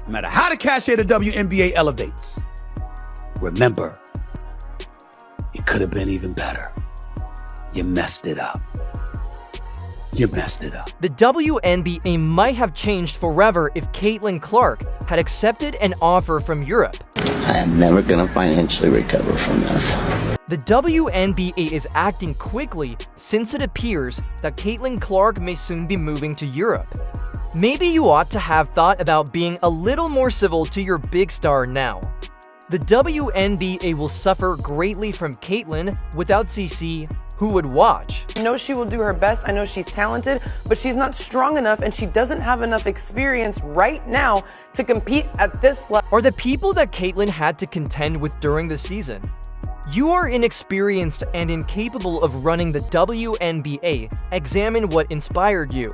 No matter how the cachet of the WNBA elevates, remember, it could have been even better. You messed it up. You messed it up. The WNBA might have changed forever if Caitlin Clark had accepted an offer from Europe. I am never going to financially recover from this. The WNBA is acting quickly since it appears that Caitlin Clark may soon be moving to Europe. Maybe you ought to have thought about being a little more civil to your big star now. The WNBA will suffer greatly from Caitlin without CC. Who would watch? I know she will do her best. I know she's talented, but she's not strong enough and she doesn't have enough experience right now to compete at this level. Are the people that Caitlin had to contend with during the season? You are inexperienced and incapable of running the WNBA. Examine what inspired you.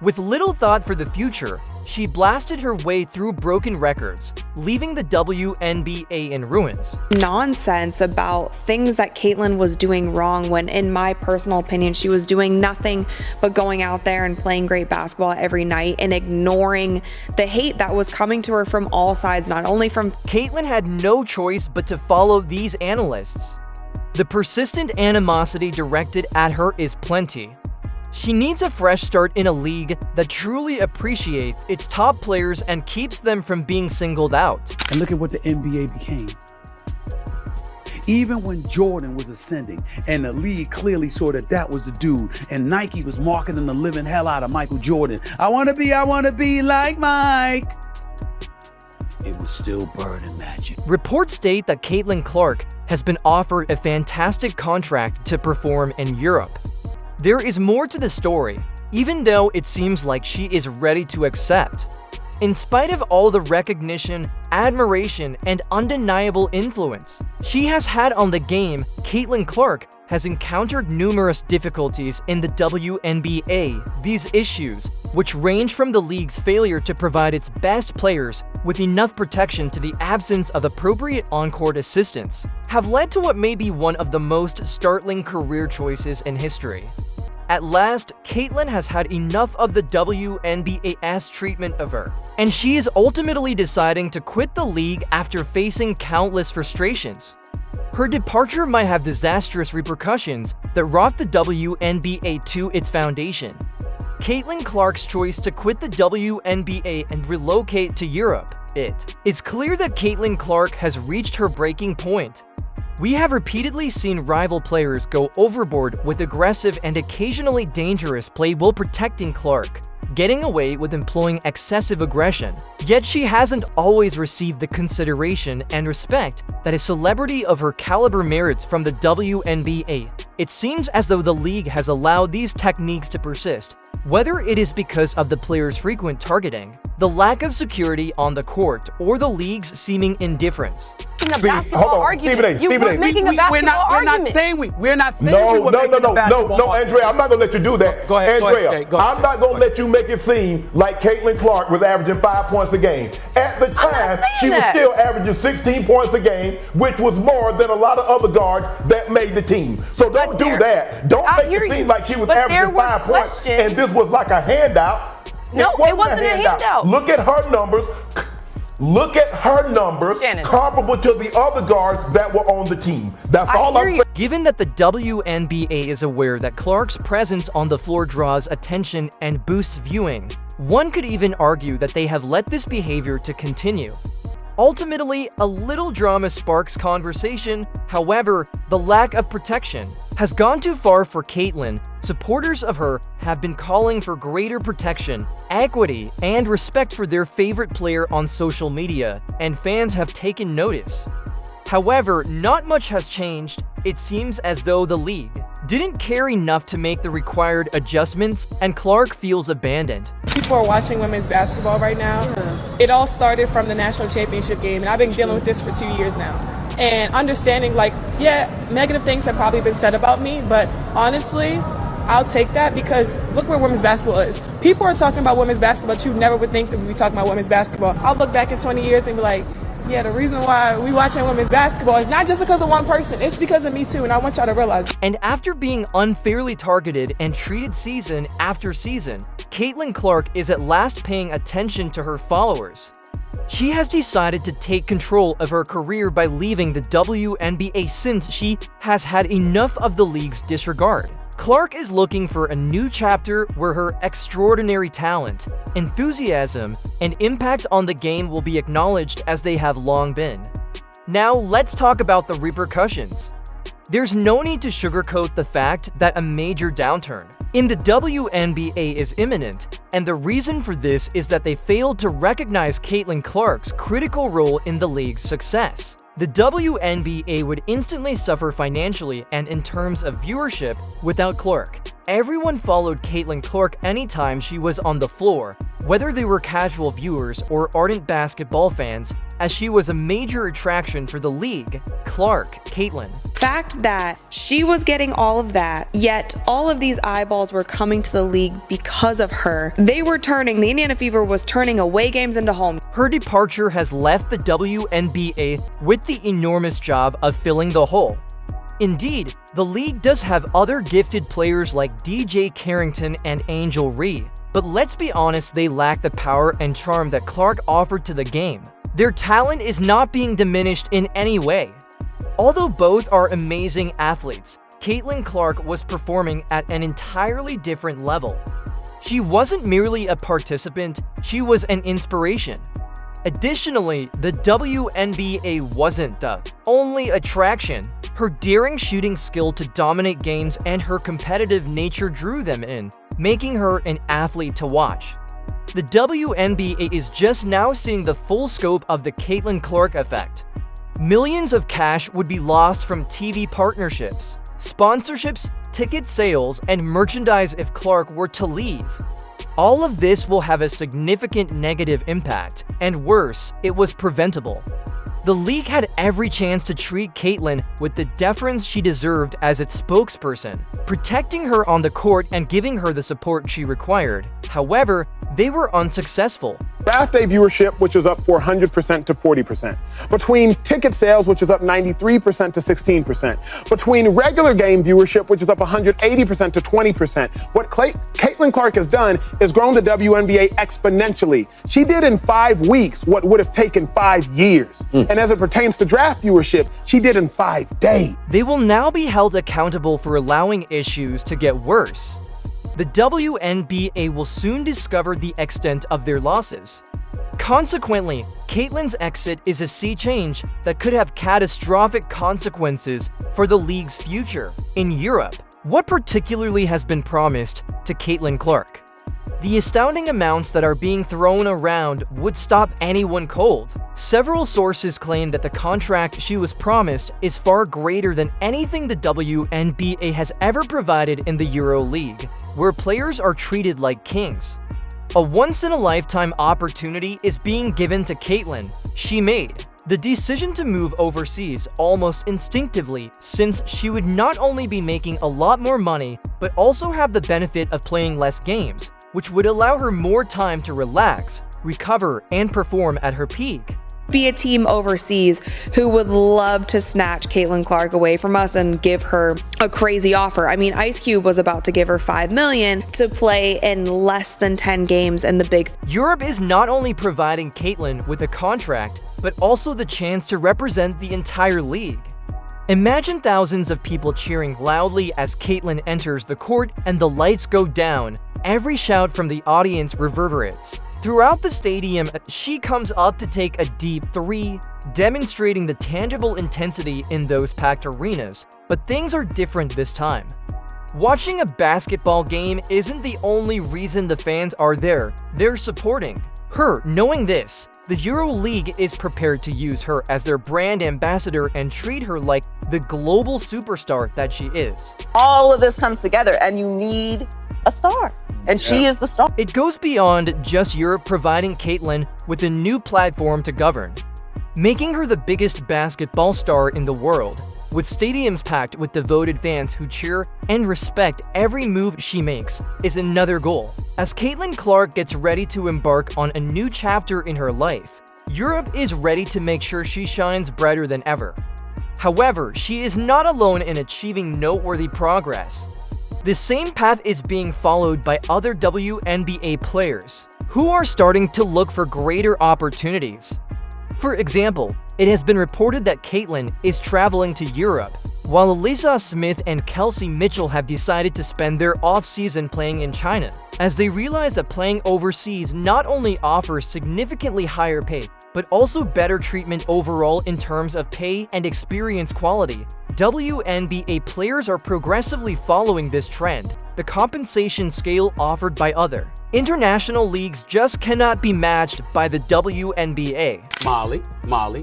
With little thought for the future, she blasted her way through broken records, leaving the WNBA in ruins. Nonsense about things that Caitlin was doing wrong when, in my personal opinion, she was doing nothing but going out there and playing great basketball every night and ignoring the hate that was coming to her from all sides, not only from... Caitlin had no choice but to follow these analysts. The persistent animosity directed at her is plenty. She needs a fresh start in a league that truly appreciates its top players and keeps them from being singled out. And look at what the NBA became. Even when Jordan was ascending and the league clearly saw that was the dude, and Nike was marketing the living hell out of Michael Jordan. I wanna be like Mike. It was still Bird and Magic. Reports state that Caitlin Clark has been offered a fantastic contract to perform in Europe. There is more to the story, even though it seems like she is ready to accept. In spite of all the recognition, admiration, and undeniable influence she has had on the game, Caitlin Clark has encountered numerous difficulties in the WNBA. These issues, which range from the league's failure to provide its best players with enough protection to the absence of appropriate on-court assistance, have led to what may be one of the most startling career choices in history. At last, Caitlin has had enough of the WNBA's treatment of her, and she is ultimately deciding to quit the league after facing countless frustrations. Her departure might have disastrous repercussions that rock the WNBA to its foundation. Caitlin Clark's choice to quit the WNBA and relocate to Europe. It is clear that Caitlin Clark has reached her breaking point. We have repeatedly seen rival players go overboard with aggressive and occasionally dangerous play while protecting Clark, getting away with employing excessive aggression. Yet she hasn't always received the consideration and respect that a celebrity of her caliber merits from the WNBA. It seems as though the league has allowed these techniques to persist, whether it is because of the player's frequent targeting, the lack of security on the court, or the league's seeming indifference. A basketball argument. We're making a basketball argument. We're not saying No, Andrea, I'm not going to let you do that. Go ahead, Andrea, go ahead, I'm not going to let you make it seem like Caitlin Clark was averaging 5 points a game. At the time, she was still averaging 16 points a game, which was more than a lot of other guards that made the team. So don't do that. Don't make it seem like she was averaging 5 points and this was like a handout. No, it wasn't a handout. Look at her numbers. Look at her numbers comparable to the other guards that were on the team. That's all I'm saying. Given that the WNBA is aware that Clark's presence on the floor draws attention and boosts viewing, one could even argue that they have let this behavior to continue. Ultimately, a little drama sparks conversation. However, the lack of protection has gone too far for Caitlin. Supporters of her have been calling for greater protection, equity, and respect for their favorite player on social media, and fans have taken notice. However, not much has changed. It seems as though the league didn't care enough to make the required adjustments, and Clark feels abandoned. People are watching women's basketball right now. It all started from the national championship game, and I've been dealing with this for 2 years now. And understanding, like, yeah, negative things have probably been said about me, but honestly, I'll take that because look where women's basketball is. People are talking about women's basketball, but you never would think that we'd be talking about women's basketball. I'll look back in 20 years and be like, yeah, the reason why we watching women's basketball is not just because of one person, it's because of me too, and I want y'all to realize. And after being unfairly targeted and treated season after season, Caitlin Clark is at last paying attention to her followers. She has decided to take control of her career by leaving the WNBA since she has had enough of the league's disregard. Clark is looking for a new chapter where her extraordinary talent, enthusiasm, and impact on the game will be acknowledged as they have long been. Now let's talk about the repercussions. There's no need to sugarcoat the fact that a major downturn in the WNBA is imminent, and the reason for this is that they failed to recognize Caitlin Clark's critical role in the league's success. The WNBA would instantly suffer financially and in terms of viewership without Clark. Everyone followed Caitlin Clark anytime she was on the floor, whether they were casual viewers or ardent basketball fans, as she was a major attraction for the league. Caitlin. Fact that she was getting all of that, yet all of these eyeballs were coming to the league because of her. The Indiana Fever was turning away games into home. Her departure has left the WNBA with the enormous job of filling the hole. Indeed, the league does have other gifted players like DJ Carrington and Angel Ree, but let's be honest, they lack the power and charm that Clark offered to the game. Their talent is not being diminished in any way. Although both are amazing athletes, Caitlin Clark was performing at an entirely different level. She wasn't merely a participant, she was an inspiration. Additionally, the WNBA wasn't the only attraction. Her daring shooting skill to dominate games and her competitive nature drew them in, making her an athlete to watch. The WNBA is just now seeing the full scope of the Caitlin Clark effect. Millions of cash would be lost from TV partnerships, sponsorships, ticket sales, and merchandise if Clark were to leave. All of this will have a significant negative impact, and worse, it was preventable. The league had every chance to treat Caitlin with the deference she deserved as its spokesperson, protecting her on the court and giving her the support she required. However, they were unsuccessful. Draft day viewership, which is up 400% to 40%. Between ticket sales, which is up 93% to 16%. Between regular game viewership, which is up 180% to 20%. What Caitlin Clark has done is grown the WNBA exponentially. She did in 5 weeks what would have taken 5 years. And as it pertains to draft viewership, she did in 5 days. They will now be held accountable for allowing issues to get worse. The WNBA will soon discover the extent of their losses. Consequently, Caitlin's exit is a sea change that could have catastrophic consequences for the league's future. In Europe, what particularly has been promised to Caitlin Clark? The astounding amounts that are being thrown around would stop anyone cold. Several sources claim that the contract she was promised is far greater than anything the WNBA has ever provided in the Euro League, where players are treated like kings. A once-in-a-lifetime opportunity is being given to Caitlin. She made the decision to move overseas almost instinctively, since she would not only be making a lot more money, but also have the benefit of playing less games, which would allow her more time to relax, recover, and perform at her peak. Be a team overseas who would love to snatch Caitlin Clark away from us and give her a crazy offer. I mean, Ice Cube was about to give her $5 million to play in less than 10 games in the Big. Europe is not only providing Caitlin with a contract, but also the chance to represent the entire league. Imagine thousands of people cheering loudly as Caitlin enters the court and the lights go down. Every shout from the audience reverberates. Throughout the stadium, she comes up to take a deep three, demonstrating the tangible intensity in those packed arenas. But things are different this time. Watching a basketball game isn't the only reason the fans are there. They're supporting her. Knowing this, the Euro League is prepared to use her as their brand ambassador and treat her like the global superstar that she is. All of this comes together and you need a star. And she is the star. It goes beyond just Europe providing Caitlin with a new platform to govern, making her the biggest basketball star in the world, with stadiums packed with devoted fans who cheer and respect every move she makes, is another goal. As Caitlin Clark gets ready to embark on a new chapter in her life, Europe is ready to make sure she shines brighter than ever. However, she is not alone in achieving noteworthy progress. The same path is being followed by other WNBA players. who are starting to look for greater opportunities. For example, it has been reported that Caitlin is traveling to Europe, while Alyssa Smith and Kelsey Mitchell have decided to spend their off-season playing in China, as they realize that playing overseas not only offers significantly higher pay, but also better treatment overall in terms of pay and experience quality. WNBA players are progressively following this trend. The compensation scale offered by other international leagues just cannot be matched by the WNBA. Molly,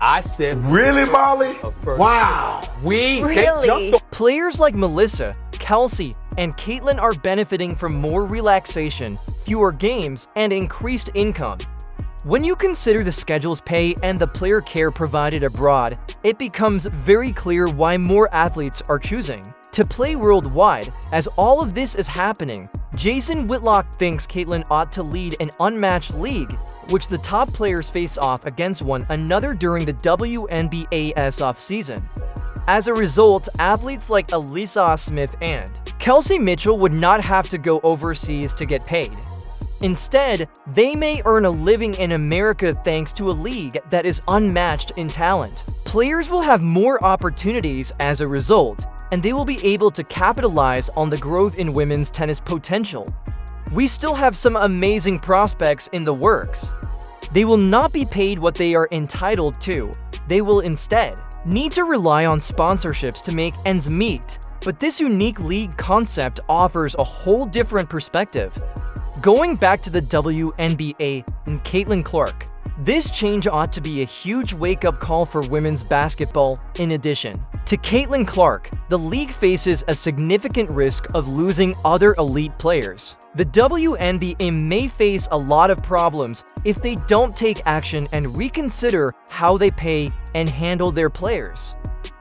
I said... Really, Molly? Wow. They Really? jumped on... Players like Melissa, Kelsey, and Caitlin are benefiting from more relaxation, fewer games, and increased income. When you consider the schedule's pay and the player care provided abroad, it becomes very clear why more athletes are choosing to play worldwide. As all of this is happening, Jason Whitlock thinks Caitlin ought to lead an unmatched league, which the top players face off against one another during the WNBA's offseason. As a result, athletes like Alyssa Smith and Kelsey Mitchell would not have to go overseas to get paid. Instead, they may earn a living in America thanks to a league that is unmatched in talent. Players will have more opportunities as a result, and they will be able to capitalize on the growth in women's tennis potential. We still have some amazing prospects in the works. They will not be paid what they are entitled to. They will instead need to rely on sponsorships to make ends meet. But this unique league concept offers a whole different perspective. Going back to the WNBA and Caitlin Clark, this change ought to be a huge wake-up call for women's basketball. In addition to Caitlin Clark, the league faces a significant risk of losing other elite players. The WNBA may face a lot of problems if they don't take action and reconsider how they pay and handle their players.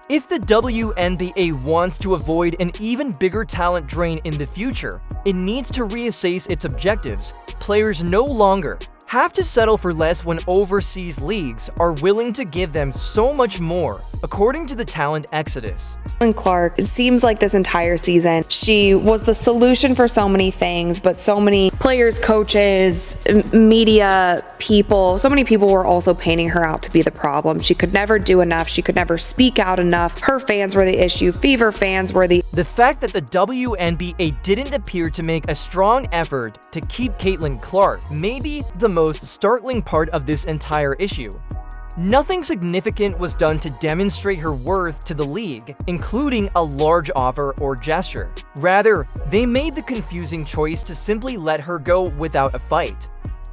If the WNBA wants to avoid an even bigger talent drain in the future, it needs to reassess its objectives. Players no longer have to settle for less when overseas leagues are willing to give them so much more, according to the talent exodus. Caitlin Clark, it seems like this entire season, she was the solution for so many things, but so many players, coaches, media people, so many people were also painting her out to be the problem. She could never do enough. She could never speak out enough. Her fans were the issue. Fever fans were the... The fact that the WNBA didn't appear to make a strong effort to keep Caitlin Clark may be the most startling part of this entire issue. Nothing significant was done to demonstrate her worth to the league, including a large offer or gesture. Rather, they made the confusing choice to simply let her go without a fight.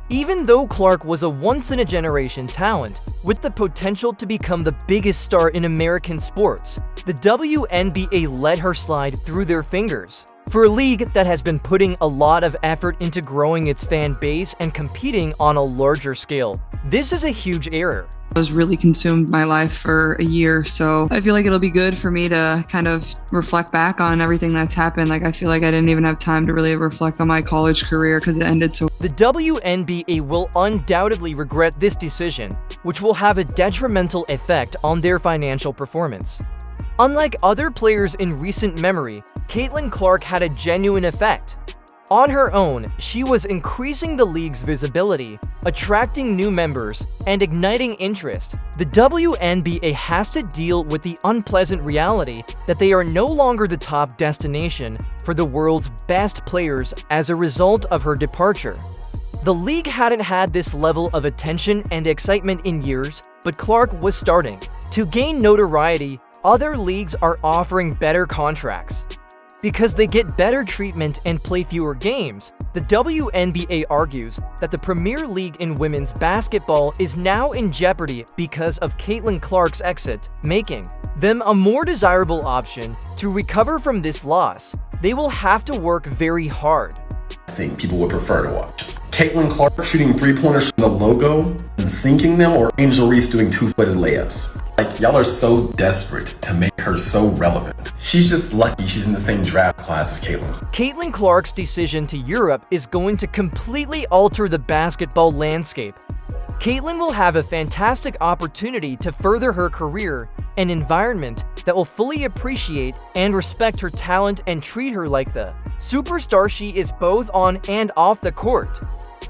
Even though Clark was a once-in-a-generation talent with the potential to become the biggest star in American sports, the WNBA let her slide through their fingers. For a league that has been putting a lot of effort into growing its fan base and competing on a larger scale, this is a huge error. I was really consumed my life for a year, so I feel like it'll be good for me to kind of reflect back on everything that's happened. Like, I feel like I didn't even have time to really reflect on my college career because it ended so... The WNBA will undoubtedly regret this decision, which will have a detrimental effect on their financial performance. Unlike other players in recent memory, Caitlin Clark had a genuine effect. On her own, she was increasing the league's visibility, attracting new members, and igniting interest. The WNBA has to deal with the unpleasant reality that they are no longer the top destination for the world's best players as a result of her departure. The league hadn't had this level of attention and excitement in years, but Clark was starting. To gain notoriety, other leagues are offering better contracts. Because they get better treatment and play fewer games, the WNBA argues that the Premier League in women's basketball is now in jeopardy because of Caitlin Clark's exit, making them a more desirable option. To recover from this loss, they will have to work very hard. I think people would prefer to watch Caitlin Clark shooting three-pointers from the logo and sinking them, or Angel Reese doing two-footed layups. Like, y'all are so desperate to make her so relevant. She's just lucky she's in the same draft class as Caitlin. Caitlin Clark's decision to Europe is going to completely alter the basketball landscape. Caitlin will have a fantastic opportunity to further her career, an environment that will fully appreciate and respect her talent and treat her like the superstar she is both on and off the court.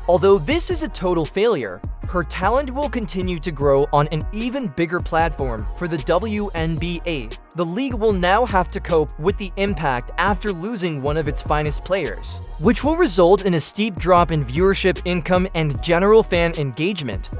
Although this is a total failure, her talent will continue to grow on an even bigger platform for the WNBA. The league will now have to cope with the impact after losing one of its finest players, which will result in a steep drop in viewership, income, and general fan engagement.